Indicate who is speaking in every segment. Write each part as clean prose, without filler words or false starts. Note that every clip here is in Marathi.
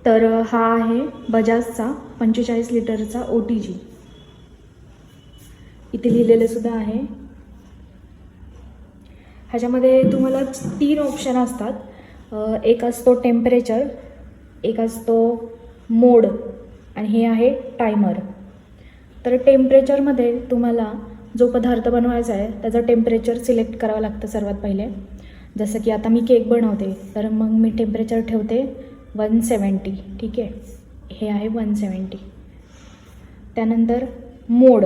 Speaker 1: तर हा आहे बजाजचा 45 लिटरचा OTG. इथे लिहिलेलं सुद्धा आहे. ह्याच्यामध्ये तुम्हाला 3 ऑप्शन असतात. एक असतो टेम्परेचर, एक असतो मोड आणि हे आहे टायमर. तर टेम्परेचरमध्ये तुम्हाला जो पदार्थ बनवायचा आहे त्याचं टेम्परेचर सिलेक्ट करावं लागतं सर्वात पहिले. जसं की आता मी केक बनवते तर मग मी टेम्परेचर ठेवते 170. ठीक आहे, हे आहे 170. त्यानंतर मोड,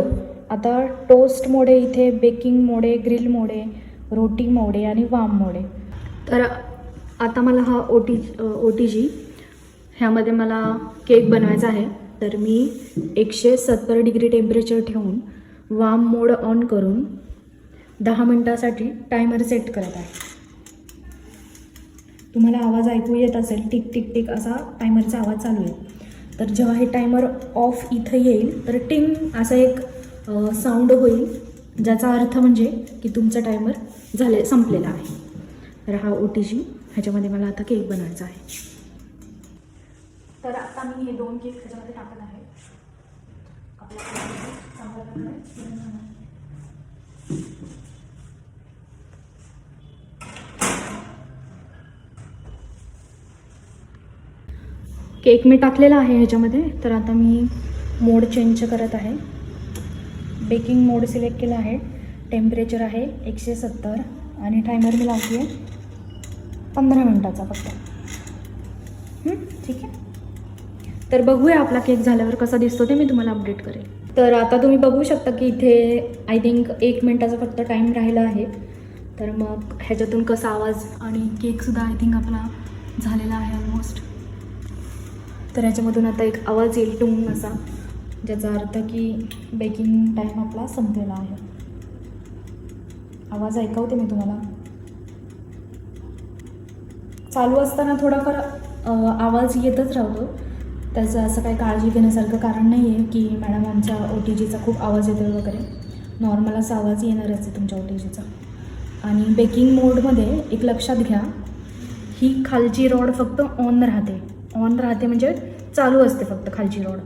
Speaker 1: आता टोस्ट मोड आहे, इथे बेकिंग मोड आहे, ग्रिल मोड आहे, रोटी मोड आहे आणि वाम मोड आहे. तर आता मला हा OTG ह्यामध्ये मला केक बनवायचा आहे. तर मी 170 डिग्री टेम्परेचर ठेवून वाम मोड ऑन करून 10 मिनटासाठी टायमर सेट करत आहे. तुम्हाला आवाज ऐकू येत असेल, टिक टिक टिक असा टायमरचा आवाज चालू आहे. तर जेव्हा हे टायमर ऑफ इथं येईल तर टिंग असा एक साऊंड होईल, ज्याचा अर्थ म्हणजे की तुमचा टायमर संपलेला आहे. तर हा OTG ह्याच्यामध्ये मला आता केक बनवायचा आहे. तर आता मी हे 2 केक ह्याच्यामध्ये टाकत आहे. केक मी टाकलेला आहे ह्याच्यामध्ये. तर आता मी मोड चेंज करत आहे. बेकिंग मोड सिलेक्ट केला आहे. टेम्परेचर आहे 170 आणि टायमर मी लावते आहे 15 मिनटाचा फक्त. ठीक आहे. तर बघूया आपला केक झाल्यावर कसा दिसतो ते मी तुम्हाला अपडेट करेल. तर आता तुम्ही बघू शकता की इथे आय थिंक 1 मिनटाचा फक्त टाईम राहिला आहे. तर मग ह्याच्यातून कसा आवाज आणि केकसुद्धा आय थिंक आपला झालेला आहे ऑलमोस्ट. तर ह्याच्यामधून आता एक आवाज येईल टुंग असा, ज्याचा अर्थ की बेकिंग टाईम आपला संपलेला आहे. आवाज ऐकवते मी तुम्हाला. चालू असताना थोडाफार आवाज येतच राहतो. त्याचं असं काही काळजी घेण्यासारखं कारण नाही आहे की मॅडम आमच्या OTGचा खूप आवाज येतो वगैरे. नॉर्मल असा आवाज येणारच आहे तुमच्या OTGचा. आणि बेकिंग मोडमध्ये एक लक्षात घ्या, ही खालची रॉड फक्त ऑन राहते. ऑन राहते म्हणजे चालू असते फक्त खालची रॉड.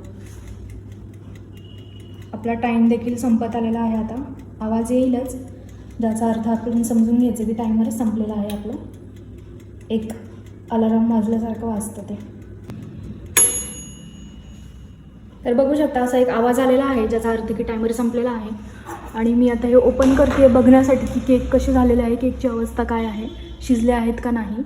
Speaker 1: आपला टाईम देखील संपत आलेला आहे. आता आवाज येईलच, ज्याचा अर्थ आपण समजून घ्यायचं की टायमर संपलेला आहे आपलं. एक अलार्म वाजल्यासारखं वाजतं ते. तर बघू शकता असा एक आवाज आलेला आहे, ज्याचा अर्थ की टायमर संपलेला आहे. आणि मी आता हे ओपन करते बघण्यासाठी की केक कसे झालेले आहे, केकची अवस्था काय आहे, शिजले आहेत का नाही.